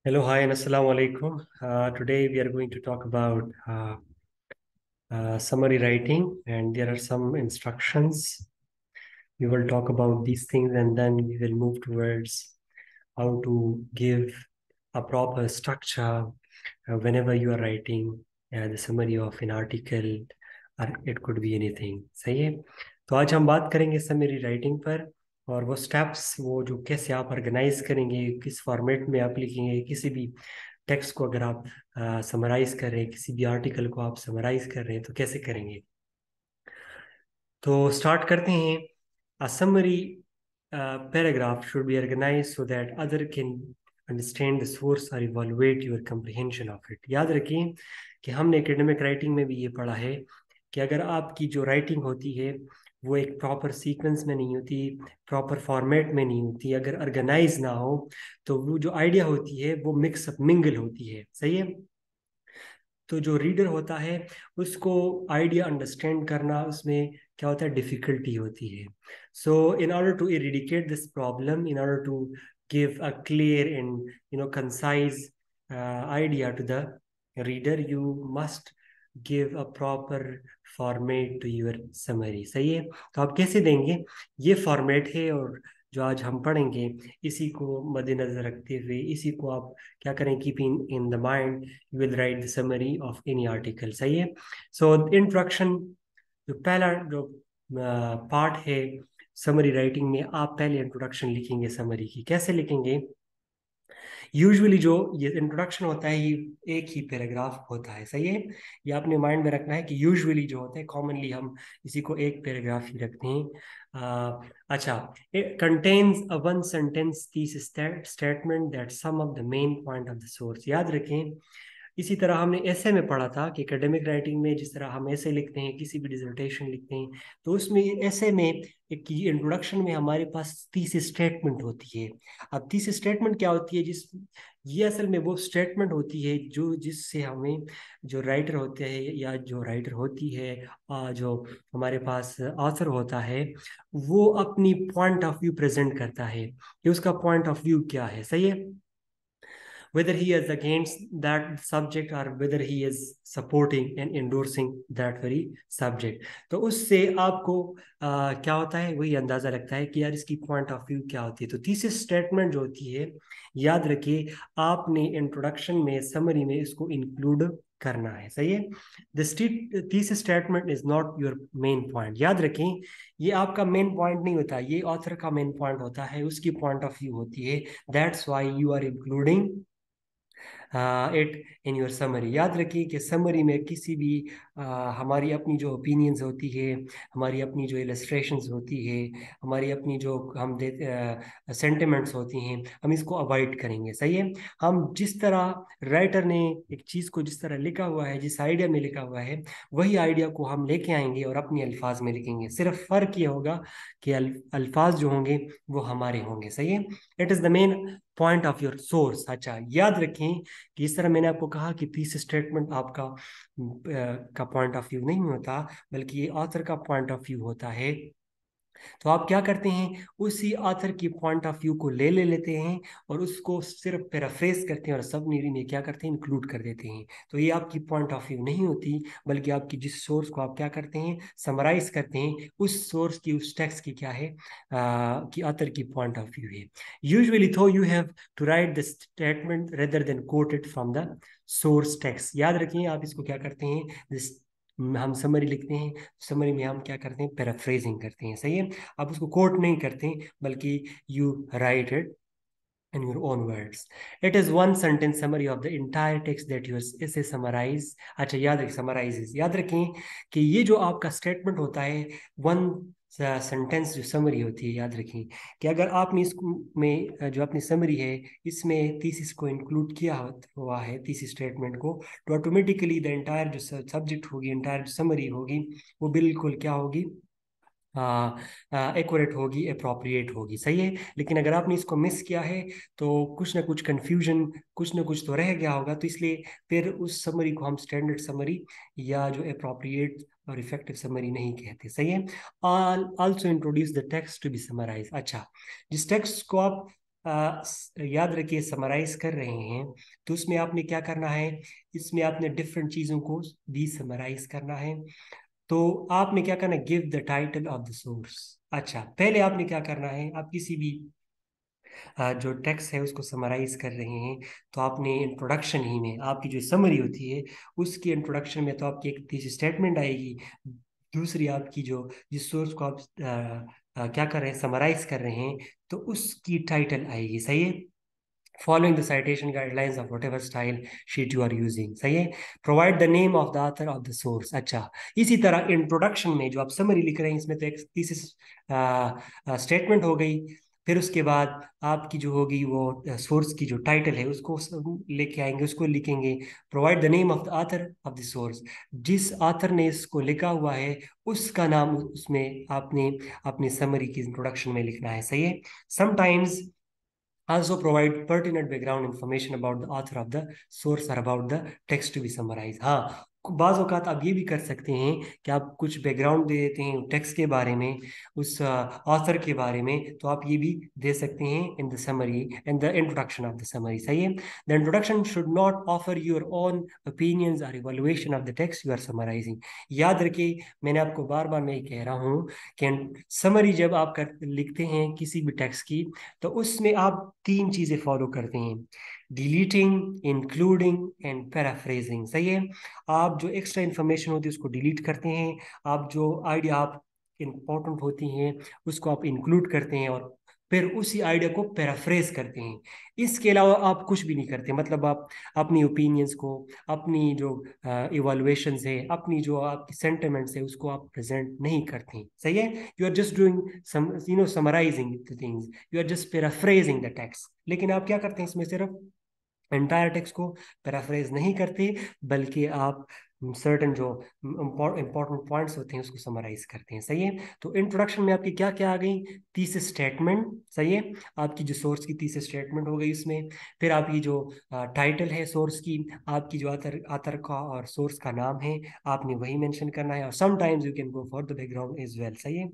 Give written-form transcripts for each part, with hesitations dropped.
Hello, hi, and assalamu alaikum. Today we are going to talk about summary writing, and there are some instructions. We will talk about these things, and then we will move towards how to give a proper structure whenever you are writing the summary of an article, or it could be anything. सही है? तो आज हम बात करेंगे summary writing पर और वो स्टेप्स वो जो कैसे आप ऑर्गेनाइज करेंगे, किस फॉर्मेट में आप लिखेंगे, किसी भी टेक्स्ट को अगर आप समराइज कर रहे हैं, किसी भी आर्टिकल को आप समराइज कर रहे हैं तो कैसे करेंगे। तो स्टार्ट करते हैं। A summary paragraph should be organise so that other can understand the source और evaluate your comprehension of it. याद रखिए कि हमने एकेडमिक राइटिंग में भी ये पढ़ा है कि अगर आपकी जो राइटिंग होती है वो एक प्रॉपर सीक्वेंस में नहीं होती, प्रॉपर फॉर्मेट में नहीं होती, अगर ऑर्गेनाइज ना हो तो वो जो आइडिया होती है वो मिक्सअप मिंगल होती है। सही है? तो जो रीडर होता है उसको आइडिया अंडरस्टैंड करना उसमें क्या होता है, डिफिकल्टी होती है। So in order to eradicate this problem, in order to give a clear and concise idea to the reader, you must give a proper format to your summary। सही है? तो आप कैसे देंगे, ये फॉर्मेट है और जो आज हम पढ़ेंगे इसी को मद्देनजर रखते हुए इसी को आप क्या करें, keeping in the mind, you will write the summary of any article. सही है? सो इंट्रोडक्शन, जो पहला जो पार्ट है समरी राइटिंग में, आप पहले इंट्रोडक्शन लिखेंगे समरी की। कैसे लिखेंगे? यूजुअली जो ये इंट्रोडक्शन होता है ये एक ही पैराग्राफ होता है। सही है? ये आपने माइंड में रखना है कि यूजुअली जो होता है कॉमनली हम इसी को एक पैराग्राफ ही रखते हैं। अच्छा, it contains a one sentence thesis statement that sum up the main point of the source। याद रखें, इसी तरह हमने ऐसे में पढ़ा था कि एकेडमिक राइटिंग में जिस तरह हम ऐसे लिखते हैं, किसी भी डिसर्टेशन लिखते हैं, तो उसमें ऐसे में एक इंट्रोडक्शन में हमारे पास 30 स्टेटमेंट होती है। अब 30 स्टेटमेंट क्या होती है, जिस ये असल में वो स्टेटमेंट होती है जो जिससे हमें जो राइटर होते हैं या जो राइटर होती है, जो हमारे पास ऑथर होता है, वो अपनी पॉइंट ऑफ व्यू प्रेजेंट करता है कि उसका पॉइंट ऑफ व्यू क्या है। सही है? whether he is against that subject or whether he is supporting and endorsing that very subject। तो उससे आपको क्या होता है, वही अंदाजा लगता है कि यार इसकी पॉइंट ऑफ व्यू क्या होती है। तो तीसरी स्टेटमेंट जो होती है, याद रखिए आपने इंट्रोडक्शन में समरी में इसको इंक्लूड करना है। सही है? This statement is not your main point. याद रखें, ये आपका मेन पॉइंट नहीं होता, ये ऑथर का मेन पॉइंट होता है, उसकी पॉइंट ऑफ व्यू होती है। That's why you are including it in your summary. याद रखिए कि समरी में किसी भी हमारी अपनी जो ओपिनियंस होती है, हमारी अपनी जो इलस्ट्रेशंस होती है, हमारी अपनी जो हम सेंटिमेंट्स होती हैं, हम इसको अवॉइड करेंगे। सही है? हम जिस तरह राइटर ने एक चीज़ को जिस तरह लिखा हुआ है, जिस आइडिया में लिखा हुआ है, वही आइडिया को हम लेके आएंगे और अपने अल्फाज में लिखेंगे। सिर्फ फ़र्क ये होगा कि अल्फाज जो होंगे वो हमारे होंगे। सही है? It is the main point of your source. अच्छा, याद रखें कि इस तरह मैंने आपको कहा कि तीस स्टेटमेंट आपका का पॉइंट ऑफ व्यू नहीं होता, बल्कि ये ऑथर का पॉइंट ऑफ व्यू होता है। तो आप क्या करते हैं, उसी ऑथर की पॉइंट ऑफ व्यू को ले लेते हैं और उसको सिर्फ पैराफ्रेज करते हैं और सब में क्या करते हैं, इंक्लूड कर देते हैं। तो ये आपकी पॉइंट ऑफ व्यू नहीं होती, बल्कि आपकी जिस सोर्स को आप क्या करते हैं, समराइज करते हैं, उस सोर्स की उस टेक्स्ट की क्या है, कि ऑथर की पॉइंट ऑफ व्यू है। यूजुअली तो you have to write the statement rather than quote it from the source text. याद रखिए आप इसको क्या करते हैं, दिस हम समरी लिखते हैं, समरी में हम क्या करते हैं, पैराफ्रेजिंग करते हैं। सही है? आप उसको कोट नहीं करते, बल्कि you right it in your own words। It is one sentence summary of the entire text that you इसे summarize। अच्छा, याद रखें समराइज, याद रखें कि ये जो आपका स्टेटमेंट होता है, वन सेंटेंस जो समरी होती है, याद रखें कि अगर आपने इसको में जो अपनी समरी है इसमें थीसिस को इंक्लूड किया हुआ है, थीसिस स्टेटमेंट को, तो ऑटोमेटिकली द एंटायर जो सब्जेक्ट होगी, एंटायर जो समरी होगी, वो बिल्कुल क्या होगी, एक्यूरेट होगी, अप्रोप्रिएट होगी। सही है? लेकिन अगर आपने इसको मिस किया है तो कुछ ना कुछ कंफ्यूजन, कुछ ना कुछ तो रह गया होगा। तो इसलिए फिर उस समरी को हम स्टैंडर्ड समरी या जो अप्रोप्रिएट और इफेक्टिव समरी नहीं कहते। सही है? Also introduce the text to be summarise. अच्छा, जिस टेक्स्ट को आप याद रखिए समराइज कर रहे हैं तो उसमें आपने क्या करना है, इसमें आपने डिफरेंट चीज़ों को भी समराइज करना है। तो आपने क्या करना है, give the title of the source. अच्छा, पहले आपने क्या करना है, आप किसी भी जो टेक्स्ट है उसको समराइज कर रहे हैं तो आपने इंट्रोडक्शन ही में आपकी जो समरी होती है उसकी इंट्रोडक्शन में तो आपकी एक तीसरी स्टेटमेंट आएगी, दूसरी आपकी जो जिस सोर्स को आप क्या कर रहे हैं, समराइज कर रहे हैं, तो उसकी टाइटल आएगी। सही है, following the citation guidelines of whatever style sheet you are using। सही है, provide the name of the author of the source। अच्छा, इसी तरह इंट्रोडक्शन में जो आप समरी लिख रहे हैं इसमें तो एक तीसरी स्टेटमेंट हो गई, फिर उसके बाद आपकी जो होगी वो सोर्स की जो टाइटल है उसको लेके आएंगे, उसको लिखेंगे provide the name of the author of the source, जिस ऑथर ने इसको लिखा हुआ है उसका नाम उसमें आपने अपनी समरी की इंट्रोडक्शन में लिखना है। सही है, sometimes also provide pertinent background information about the author of the source or about the text to be summarized। हाँ, बाज़ औक़ात आप ये भी कर सकते हैं कि आप कुछ बैकग्राउंड दे देते हैं टेक्स्ट के बारे में, उस ऑथर के बारे में, तो आप ये भी दे सकते हैं in the summary and the introduction of the summary. सही है, the introduction should not offer your own opinions और evaluation of the text you are summarising. याद रखिए, मैंने आपको बार बार मैं कह रहा हूँ कि समरी जब आप लिखते हैं किसी भी टेक्स्ट की तो उसमें आप तीन चीजें फॉलो करते हैं, डिलीटिंग, इंक्लूडिंग एंड पैराफ्रेजिंग। सही है, आप जो एक्स्ट्रा इंफॉर्मेशन होती है उसको डिलीट करते हैं, आप जो आइडिया आप इंपॉर्टेंट होती हैं उसको आप इंक्लूड करते हैं और फिर उसी आइडिया को पैराफ्रेज करते हैं। इसके अलावा आप कुछ भी नहीं करते, मतलब आप अपनी ओपिनियंस को, अपनी जो इवैल्यूएशंस है, अपनी जो आपकी सेंटिमेंट्स है उसको आप प्रेजेंट नहीं करते। सही है, you are just doing some summarising the things, you are just paraphrasing the text. लेकिन आप क्या करते हैं इसमें, सिर्फ एंटायर टेक्स्ट को पैराफ्रेज नहीं करते बल्कि आप सर्टन जो इंपॉर्टेंट पॉइंट्स होते हैं उसको समराइज करते हैं। सही है, तो इंट्रोडक्शन में आपकी क्या क्या आ गई, तीसरी स्टेटमेंट। सही है, आपकी जो सोर्स की तीसरी स्टेटमेंट हो गई उसमें, फिर आपकी जो टाइटल है सोर्स की, आपकी जो आतर आतर का और सोर्स का नाम है आपने वही मेंशन करना है, और sometimes you can go for the background as well. सही है,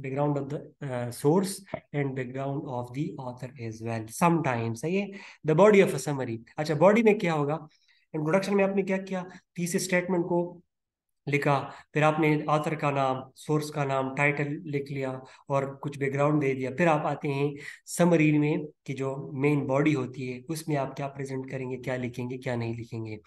background of the source and background of the author as well sometimes. सही है, the body of a summary. अच्छा, बॉडी में क्या होगा, इंट्रोडक्शन में आपने क्या किया, तीसरे स्टेटमेंट को लिखा, फिर आपने ऑथर का नाम, सोर्स का नाम, टाइटल लिख लिया और कुछ बैकग्राउंड दे दिया, फिर आप आते हैं समरी में कि जो मेन बॉडी होती है उसमें आप क्या प्रेजेंट करेंगे, क्या लिखेंगे, क्या नहीं लिखेंगे।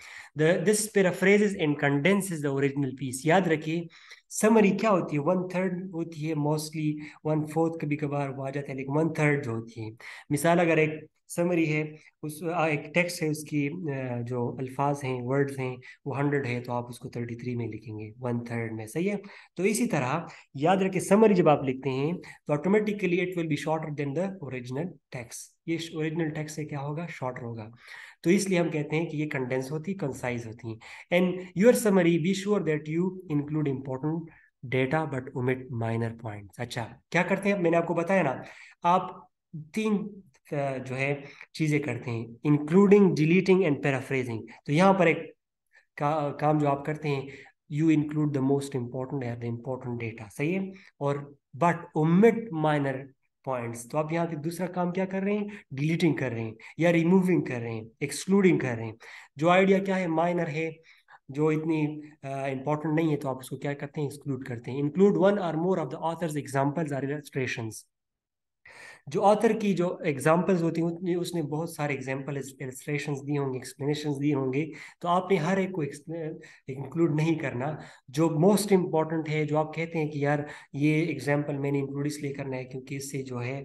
This paraphrases and condenses the original piece. याद रखिए, समरी क्या होती है, 1/3 होती है मोस्टली, 1/4 कभी कभार वो आ जाता है, लेकिन 1/3 जो होती है। मिसाल, अगर एक समरी है, उस एक टेक्स्ट है, उसकी जो अल्फाज हैं, वर्ड्स हैं, वो 100 है तो आप उसको 33 में लिखेंगे, 1/3 में। सही है, तो इसी तरह याद रखिए समरी जब आप लिखते हैं तो automatically it will be shorter than the original text. ये ओरिजिनल टेक्स्ट से क्या होगा, शॉर्टर होगा, तो इसलिए हम कहते हैं कि ये कंडेंस होती, कंसाइज होती हैं। And your summary be sure that you include important data but omit minor points. अच्छा, क्या करते हैं, मैंने आपको बताया ना, आप तीन जो है चीजें करते हैं, इंक्लूडिंग, डिलीटिंग एंड पैराफ्रेजिंग। तो यहाँ पर एक काम जो आप करते हैं, you include the most important या द इंपॉर्टेंट डेटा। सही है, और बट ओमिट माइनर पॉइंट्स। तो आप यहाँ पे दूसरा काम क्या कर रहे हैं, डिलीटिंग कर रहे हैं या रिमूविंग कर रहे हैं, एक्सक्लूडिंग कर रहे हैं। जो आइडिया क्या है, माइनर है, जो इतनी इंपॉर्टेंट नहीं है, तो आप उसको क्या करते हैं, एक्सक्लूड करते हैं। इंक्लूड वन और more of the author's examples और इलस्ट्रेशंस। जो ऑथर की जो एग्जांपल्स होती हैं उसने बहुत सारे एग्जांपल, इलस्ट्रेशंस दिए होंगे, एक्सप्लेनेशंस दिए होंगे, तो आपने हर एक को इंक्लूड नहीं करना। जो मोस्ट इंपॉर्टेंट है, जो आप कहते हैं कि यार ये एग्जांपल मैंने इंक्लूड इसलिए करना है क्योंकि इससे जो है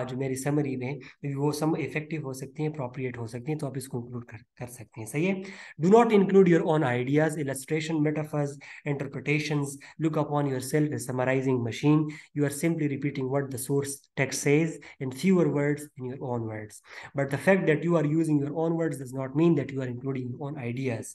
जो मेरी समरी में वो सम इफेक्टिव हो सकती है, अप्रोप्रिएट हो सकती है, तो आप इसको इंक्लूड कर सकते हैं। सही है, do not include your own ideas, illustration, metaphors, interpretations, look upon your self a summarising machine. You are simply repeating what the source text says in fewer words in your own words. But the fact that you are using your own words does not mean that you are including your own ideas.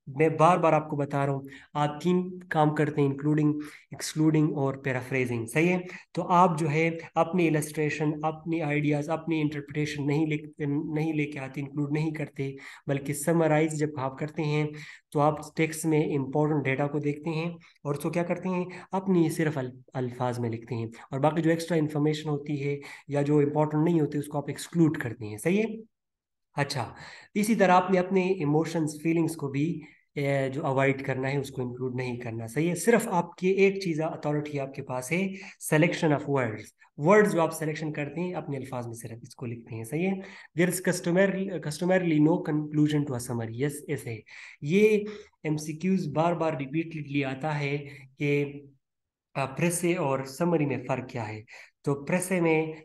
मैं बार बार आपको बता रहा हूँ, आप 3 काम करते हैं, including, excluding और पैराफ्रेजिंग, सही है। तो आप जो है अपनी इलस्ट्रेशन, अपनी आइडियाज, अपनी इंटरप्रिटेशन नहीं लेके आते, इंक्लूड नहीं करते, बल्कि समराइज जब आप करते हैं तो आप टेक्स्ट में इंपॉर्टेंट डेटा को देखते हैं और उसको क्या करते हैं, अपनी सिर्फ अल्फाज में लिखते हैं, और बाकी जो एक्स्ट्रा इन्फॉर्मेशन होती है या जो इंपॉर्टेंट नहीं होती उसको आप एक्सक्लूड करते हैं, सही है। अच्छा, इसी तरह आपने अपने इमोशंस, फीलिंग्स को भी जो अवॉइड करना है उसको इंक्लूड नहीं करना, सही है। सिर्फ आपकी एक चीज़ अथॉरिटी आपके पास है, सिलेक्शन ऑफ वर्ड्स। वर्ड्स जो आप सिलेक्शन करते हैं अपने अल्फाज में सिर्फ इसको लिखते हैं, सही है। There is customarily no conclusion to a summary, yes ऐसे। ये एमसीक्यूज बार बार रिपीटली आता है कि प्रेसे और समरी में फर्क क्या है। तो प्रेसे में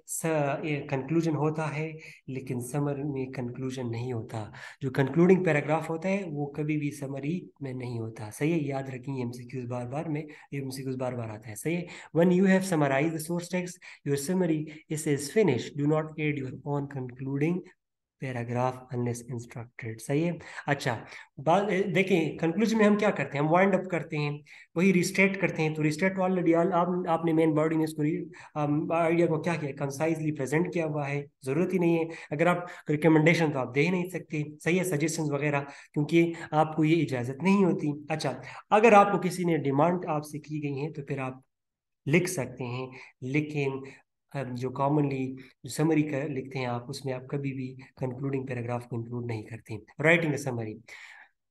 कंक्लूजन होता है, लेकिन समरी में कंक्लूजन नहीं होता। जो कंक्लूडिंग पैराग्राफ होता है वो कभी भी समरी में नहीं होता, सही है। याद रखिए, एमसीक्यूज बार बार आता है, सही है। When you have summarise the source text, your summary is finish, do not add your own concluding paragraph unless instructed, सही है। अच्छा, बात देखिए, कंक्लूजन में हम क्या करते हैं, हम वाइंड अप करते हैं, वही रिस्टेट करते हैं। तो रिस्टेट ऑलरेडी आपने मेन बॉडी में इसको आइडिया को क्या किया, कंसाइजली प्रेजेंट किया हुआ है, जरूरत ही नहीं है। अगर आप रिकमेंडेशन तो आप दे ही नहीं सकते, सही है, सजेशन वगैरह, क्योंकि आपको ये इजाजत नहीं होती। अच्छा, अगर आपको किसी ने डिमांड आपसे की गई है तो फिर आप लिख सकते हैं, लेकिन जो कॉमनली जो समरी का लिखते हैं आप, उसमें आप कभी भी कंक्लूडिंग पैराग्राफ को इंक्लूड नहीं करते। Writing a summary,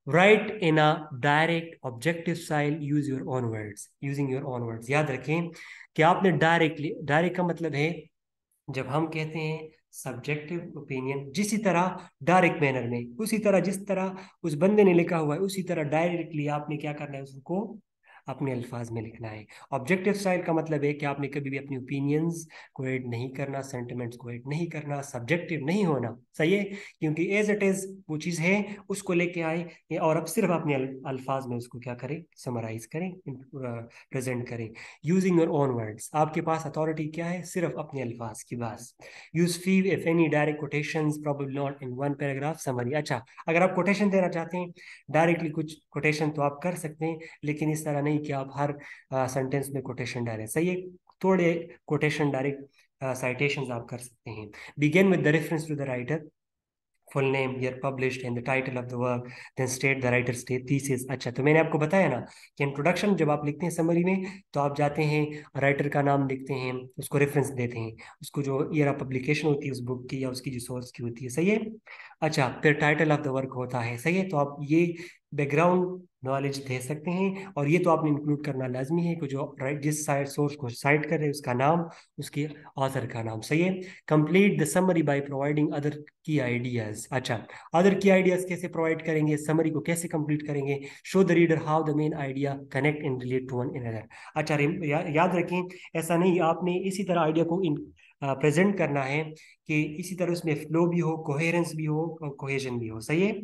right in a direct objective style, use your own words, using your own words. याद रखें कि आपने डायरेक्टली, डायरेक्ट का मतलब है जब हम कहते हैं सब्जेक्टिव ओपिनियन, जिसी तरह डायरेक्ट मैनर में, उसी तरह जिस तरह उस बंदे ने लिखा हुआ है उसी तरह डायरेक्टली आपने क्या करना है, उसको अपने अल्फाज में लिखना है। ऑब्जेक्टिव स्टाइल का मतलब है कि आपने कभी भी अपनी ओपिनियंस को ऐड नहीं करना, सेंटिमेंट्स को ऐड नहीं करना, सब्जेक्टिव नहीं होना, सही है। क्योंकि एज इट इज वो चीज़ है, उसको लेके आए और अब सिर्फ अपने अल्फाज में उसको क्या करें, समराइज करें, प्रेजेंट करें, यूजिंग योर ओन वर्ड्स। आपके पास अथॉरिटी क्या है, सिर्फ अपने अल्फाज की बस। Use few if any direct quotations, probably not in one paragraph summary. अच्छा, अगर आप कोटेशन देना चाहते हैं डायरेक्टली, कुछ कोटेशन तो आप कर सकते हैं, लेकिन इस तरह नहीं कि आप हर सेंटेंस में कोटेशन डालें, सही है। थोड़े कोटेशन डायरेक्ट साइटेशंस आप कर सकते हैं। Begin with the reference to the writer, full name, year published and the title of the work, then state the writer's thesis. अच्छा, तो मैंने आपको बताया ना कि इंट्रोडक्शन जब आप लिखते हैं समरी में, तो आप जाते हैं, राइटर का नाम लिखते हैं, उसको रेफरेंस देते हैं, उसको जो ईयर ऑफ पब्लिकेशन होती है उस बुक की या उसकी जो सोर्स की होती है, सही है। अच्छा, फिर टाइटल ऑफ द वर्क होता है, सही है। तो आप ये बैकग्राउंड नॉलेज दे सकते हैं, और ये तो आपने इंक्लूड करना लाजमी है कि जो जिस साइट सोर्स को साइट कर रहे हैं उसका नाम, उसके ऑथर का नाम, सही है। Complete the summary by providing other key ideas. अच्छा, अदर की आइडियाज कैसे प्रोवाइड करेंगे, समरी को कैसे कंप्लीट करेंगे, show the reader how the main idea connect and relate to one another. अच्छा, याद रखें, ऐसा नहीं आपने इसी तरह आइडिया को प्रेजेंट करना है कि इसी तरह उसमें फ्लो भी हो, कोहेरेंस भी हो और कोहेजन भी हो, सही है।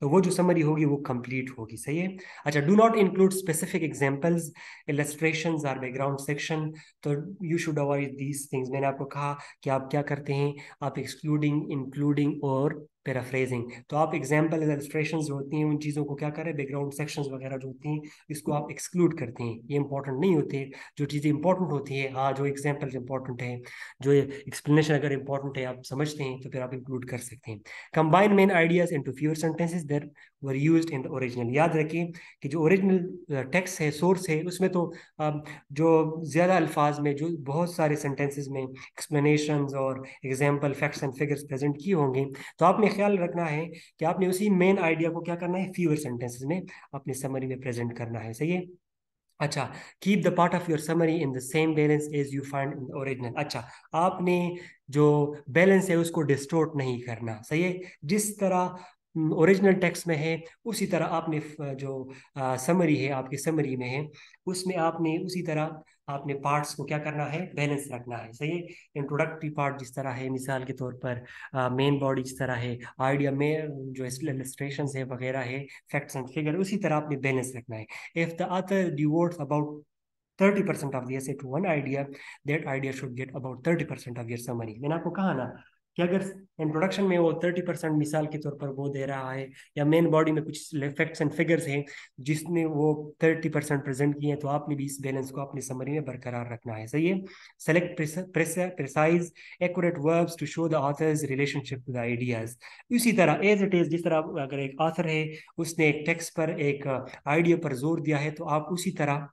तो वो जो समरी होगी वो कंप्लीट होगी, सही है। अच्छा, do not include specific examples, illustrations और बैकग्राउंड सेक्शन। तो you should avoid these things. मैंने आपको कहा कि आप क्या करते हैं, आप एक्सक्लूडिंग, इंक्लूडिंग और पैराफ्रेजिंग। तो आप एग्जाम्पल, इलस्ट्रेशंस जो होती हैं उन चीज़ों को क्या करें, बैकग्राउंड सेक्शंस वगैरह जो होती हैं इसको आप एक्सक्लूड करते हैं, ये इंपॉर्टेंट नहीं होते। जो चीज़ें इंपॉर्टेंट होती है, हाँ, जो एग्जाम्पल्स इंपॉर्टेंट है, जो एक्सप्लेनेशन अगर इंपॉर्टेंट है, आप समझते हैं, तो फिर आप इंक्लूड कर सकते हैं। Combine main ideas into fewer sentences that were used in the original. याद रखिए कि जो ओरिजिनल टेक्स्ट है, सोर्स है, उसमें तो जो ज़्यादा अल्फाज में जो बहुत सारे सेंटेंसेस में एक्सप्लेनेशंस और example, facts and figures present किए होंगे, तो आपने ख्याल रखना है कि आपने उसी मेन आइडिया को क्या करना है, फ्यूअर सेंटेंसेस में अपनी समरी में प्रेजेंट करना है, सही है। अच्छा, keep the part of your summary in the same balance as you find in the original. अच्छा, आपने जो बैलेंस है उसको डिस्टोर्ट नहीं करना, सही है। जिस तरह ओरिजिनल टेक्स्ट में है उसी तरह आपने जो समरी है, आपकी समरी में है, उसमें आपने उसी तरह आपने पार्ट्स को क्या करना है, बैलेंस रखना है, सही है। इंट्रोडक्टरी पार्ट जिस तरह है, मिसाल के तौर पर मेन बॉडी जिस तरह है, आइडिया में जो इलस्ट्रेशन है वगैरह है, फैक्ट्स एंड फिगर, उसी तरह आपने बैलेंस रखना है। If the author devotes about 30% of the essay to one idea, that idea should get about 30% of your summary. मैंने आपको कहा ना कि अगर इंट्रोडक्शन में वो 30% मिसाल के तौर पर वो दे रहा है, या मेन बॉडी में कुछ फैक्ट्स एंड फिगर्स हैं जिसने वो 30% प्रेजेंट किए हैं, तो आपने भी इस बैलेंस को अपनी समरी में बरकरार रखना है। सही है। Select precise accurate verbs to show the author's relationship to the ideas. इसी तरह एज इट इज, जिस तरह अगर एक ऑथर है उसने एक टेक्स्ट पर एक आइडिया पर जोर दिया है, तो आप उसी तरह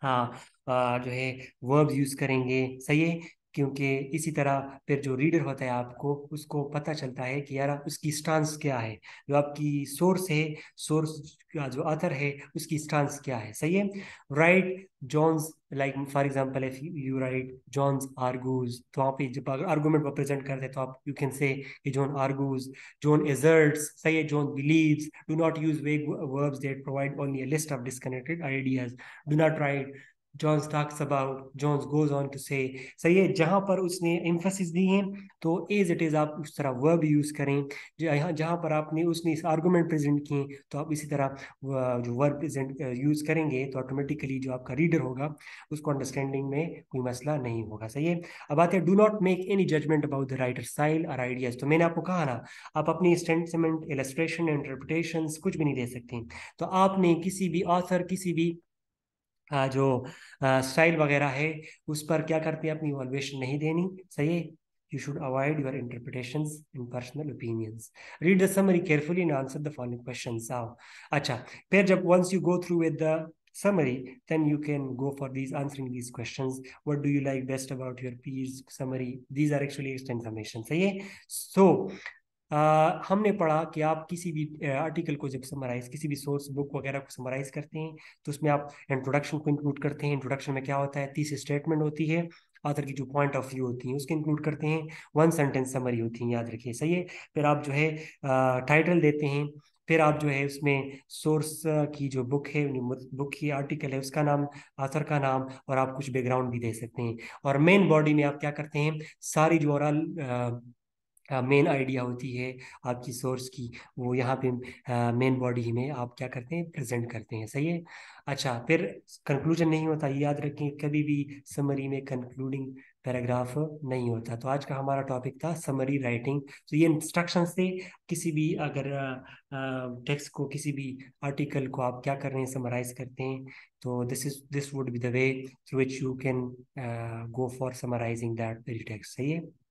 हाँ जो है वर्ब्स यूज करेंगे। सही है। क्योंकि इसी तरह फिर जो रीडर होता है आपको उसको पता चलता है कि यार उसकी स्टांस क्या है, जो आपकी सोर्स है, सोर्स का जो ऑथर है उसकी स्टांस क्या है। सही है। Write John's, like for example if you write John's argues, तो आप जब आर्गूमेंट प्रेजेंट करते हैं तो आप you can say John argues, John asserts. सही है। John believes. Do not use vague verbs that provide only a list of disconnected ideas. Do not write John talks about, John goes on to say. सही है। जहां पर उसने emphasis दी है तो as it is आप उस तरह वर्ब यूज करें। जहां जहां पर आपने उसने इस आर्गुमेंट प्रेजेंट किए तो आप इसी तरह जो वर्ब प्रेजेंट यूज करेंगे, तो ऑटोमेटिकली जो आपका रीडर होगा उसको अंडरस्टैंडिंग में कोई मसला नहीं होगा। सही है। अब आते हैं, do not make any judgement about the writer style और आइडियाज। तो मैंने आपको कहा ना, आप अपनी स्टेटमेंट, इलस्ट्रेशन, इंटरप्रिटेशन कुछ भी नहीं दे सकते। तो आपने किसी भी ऑथर, किसी भी जो स्टाइल वगैरह है उस पर क्या करते हैं, अपनी इवैल्यूएशन नहीं देनी। सही है। You should avoid your interpretations and personal opinions. Read the summary carefully and answer the following questions. आओ अच्छा, फिर जब once you go through with the summary, then you can go for these answering these questions. What do you like best about your piece summary? These are actually extra information. सही है। so हमने पढ़ा कि आप किसी भी article को जब समराइज, किसी भी सोर्स बुक वगैरह को समराइज करते हैं तो उसमें आप इंट्रोडक्शन को इंक्लूड करते हैं। इंट्रोडक्शन में क्या होता है, 30 स्टेटमेंट होती है, ऑथर की जो पॉइंट ऑफ व्यू होती है उसके इंक्लूड करते हैं, 1 सेंटेंस समरी होती है, याद रखिए। सही है। फिर आप जो है टाइटल देते हैं, फिर आप जो है उसमें सोर्स की जो बुक है, बुक की आर्टिकल है उसका नाम, ऑथर का नाम, और आप कुछ बैकग्राउंड भी दे सकते हैं। और मेन बॉडी में आप क्या करते हैं, सारी जो ओवरऑल मेन आइडिया होती है आपकी सोर्स की, वो यहाँ पे मेन बॉडी में आप क्या करते हैं, प्रेजेंट करते हैं। सही है। अच्छा, फिर कंक्लूजन नहीं होता, ये याद रखें, कभी भी समरी में कंक्लूडिंग पैराग्राफ नहीं होता। तो आज का हमारा टॉपिक था समरी राइटिंग। तो ये इंस्ट्रक्शंस थे, किसी भी अगर टेक्स्ट को, किसी भी आर्टिकल को आप क्या कर रहे हैं, समराइज करते हैं, तो this would be the way through which you can go for summarising that very text. सही है।